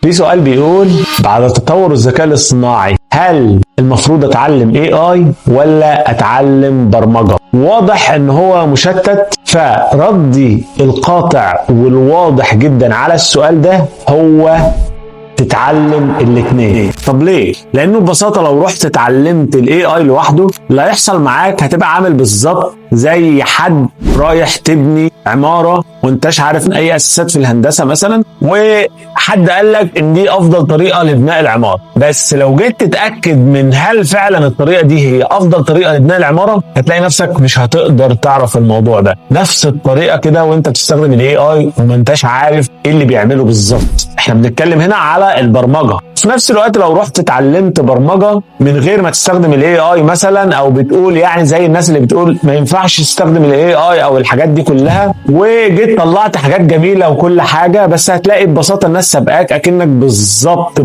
في سؤال بيقول بعد تطور الذكاء الاصطناعي هل المفروض اتعلم AI ولا اتعلم برمجة؟ واضح ان هو مشتت، فردي القاطع والواضح جدا على السؤال ده هو تتعلم الاثنين. طب ليه؟ لانه ببساطه لو رحت اتعلمت الاي اي لوحده اللي هيحصل معاك هتبقى عامل بالظبط زي حد رايح تبني عماره وانتش عارف اي اساسات في الهندسه مثلا، وحد قال لك ان دي افضل طريقه لبناء العماره، بس لو جيت تتاكد من هل فعلا الطريقه دي هي افضل طريقه لبناء العماره هتلاقي نفسك مش هتقدر تعرف الموضوع ده. نفس الطريقه كده وانت بتستخدم الاي اي وما انتش عارف ايه اللي بيعمله بالظبط. احنا بنتكلم هنا على البرمجه. في نفس الوقت لو رحت اتعلمت برمجه من غير ما تستخدم الاي اي مثلا، او بتقول يعني زي الناس اللي بتقول ما ينفعش تستخدم الاي اي او الحاجات دي كلها، وجيت طلعت حاجات جميله وكل حاجه، بس هتلاقي ببساطه الناس سابقاك اكنك بالظبط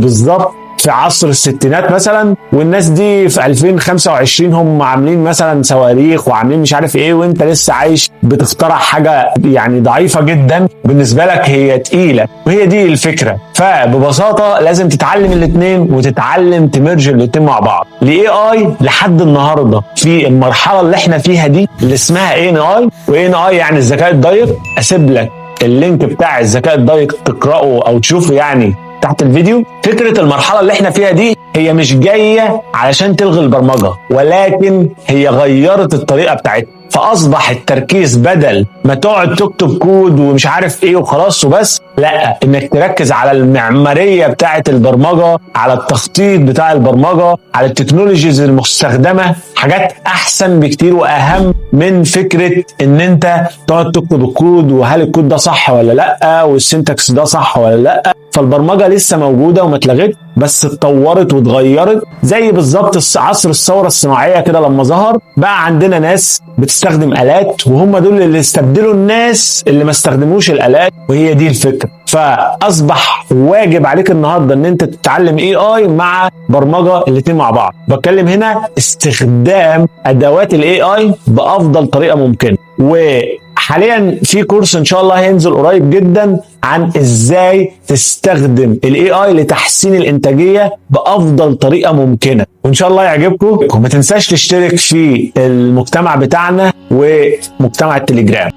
في عصر الستينات مثلا، والناس دي في 2025 هم عاملين مثلا صواريخ وعاملين مش عارف ايه، وانت لسه عايش بتخترع حاجه يعني ضعيفه جدا بالنسبه لك هي تقيله. وهي دي الفكره. فببساطه لازم تتعلم الاثنين وتتعلم تمرج الاثنين مع بعض. الاي اي لحد النهارده في المرحله اللي احنا فيها دي اللي اسمها اي ان اي، واي ان اي يعني الذكاء الدقيق. اسيب لك اللينك بتاع الذكاء الدقيق تقراه او تشوفه يعني تحت الفيديو. فكرة المرحلة اللي احنا فيها دي هي مش جاية علشان تلغي البرمجة، ولكن هي غيرت الطريقة بتاعتها. فأصبح التركيز بدل ما تقعد تكتب كود ومش عارف ايه وخلاص وبس، لا، انك تركز على المعمارية بتاعة البرمجة، على التخطيط بتاع البرمجة، على التكنولوجيز المستخدمة، حاجات احسن بكتير واهم من فكرة ان انت تقعد تكتب الكود وهل الكود ده صح ولا لا والسنتكس ده صح ولا لا. فالبرمجة لسه موجودة وما اتلغت، بس اتطورت واتغيرت زي بالظبط عصر الثورة الصناعية كده. لما ظهر بقى عندنا ناس بتستخدم آلات، وهم دول اللي استبدلوا الناس اللي ما استخدموش الآلات، وهي دي الفكرة. فأصبح واجب عليك النهاردة ان انت تتعلم اي اي مع برمجة الاتنين مع بعض. بتكلم هنا استخدام ادوات الاي اي بافضل طريقة ممكنة. وحاليا في كورس ان شاء الله هينزل قريب جدا عن ازاي تستخدم الاي اي لتحسين الانتاجية بافضل طريقة ممكنة، وان شاء الله يعجبكم. وما تنساش تشترك في المجتمع بتاعنا ومجتمع التليجرام.